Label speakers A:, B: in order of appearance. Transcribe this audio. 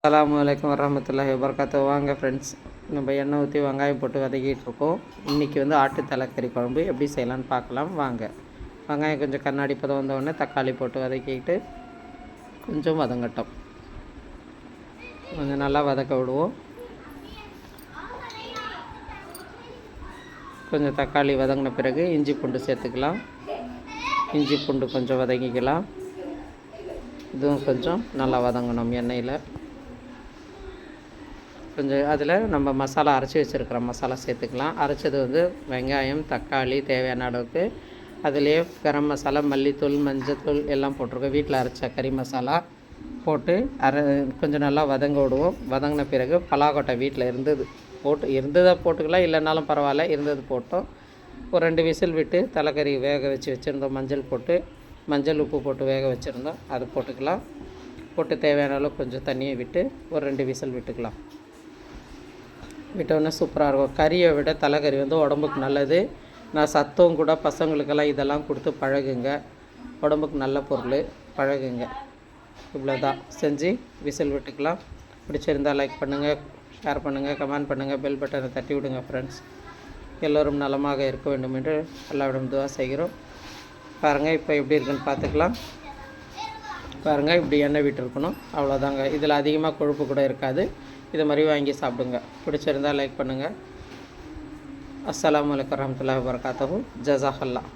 A: அஸ்ஸலாமு அலைக்கும் வரஹ்மத்துல்லாஹி வபரகாத்துஹு. வாங்க ஃப்ரெண்ட்ஸ், நம்ம எண்ணெய் ஊற்றி வெங்காயம் போட்டு வதக்கிட்டு இருக்கோம். இன்றைக்கி வந்து ஆட்டு தலைக்கறி குழம்பு எப்படி செய்யலான்னு பார்க்கலாம் வாங்க. வெங்காயம் கொஞ்சம் கண்ணாடி பதம் வந்தோடனே தக்காளி போட்டு வதக்கிட்டு கொஞ்சம் வதங்கட்டும். கொஞ்சம் நல்லா வதக்க விடுவோம். கொஞ்சம் தக்காளி வதங்கின பிறகு இஞ்சி பூண்டு சேர்த்துக்கலாம். இஞ்சி பூண்டு கொஞ்சம் வதக்கிக்கலாம். இதுவும் கொஞ்சம் நல்லா வதங்கணும் எண்ணெயில். கொஞ்சம் அதில் நம்ம மசாலா அரைச்சி வச்சுருக்கிற மசாலா சேர்த்துக்கலாம். அரைச்சது வந்து வெங்காயம், தக்காளி தேவையான அளவுக்கு. அதுலேயே கரம் மசாலா, மல்லித்தூள், மஞ்சத்தூள் எல்லாம் போட்டிருக்கோம். வீட்டில் அரைச்ச கறி மசாலா போட்டு கொஞ்சம் நல்லா வதங்க விடுவோம். வதங்கின பிறகு பலாக்கொட்டை வீட்டில் இருந்ததை போட்டுக்கலாம், இல்லைனாலும் பரவாயில்ல, இருந்தது போட்டோம். ஒரு 2 விசில் விட்டு தலைக்கறி வேக வச்சுருந்தோம். மஞ்சள் உப்பு போட்டு வேக வச்சுருந்தோம், அது போட்டுக்கலாம். போட்டு தேவையான அளவு கொஞ்சம் தண்ணியை விட்டு ஒரு 2 விசில் விட்டுக்கலாம். விட்டோன்னே சூப்பராக இருக்கும். கறியை விட தலைக்கறி வந்து உடம்புக்கு நல்லது. நான் சத்தும் கூட பசங்களுக்கெல்லாம் இதெல்லாம் கொடுத்து பழகுங்க. உடம்புக்கு நல்ல பொருள், பழகுங்க. இவ்வளோதான், செஞ்சு விசில் விட்டுக்கலாம். பிடிச்சிருந்தால் லைக் பண்ணுங்கள், ஷேர் பண்ணுங்கள், கமெண்ட் பண்ணுங்கள், பெல் பட்டனை தட்டி விடுங்க ஃப்ரெண்ட்ஸ். எல்லோரும் நலமாக இருக்க வேண்டும் என்று எல்லாவிடம் துவா செய்கிறோம். பாருங்கள், இப்போ எப்படி இருக்குன்னு பார்த்துக்கலாம். பாருங்கள், இப்படி எண்ணெய் விட்டுருக்கணும், அவ்வளோதாங்க. இதில் அதிகமாக கொழுப்பு கூட இருக்காது. இது மாதிரி வாங்கி சாப்பிடுங்க. பிடிச்சிருந்தால் லைக் பண்ணுங்கள். அஸ்ஸலாமு அலைக்கும் வரஹ்மத்துல்லாஹி வபரகாத்துஹு. ஜஸாக்கல்லாஹ்.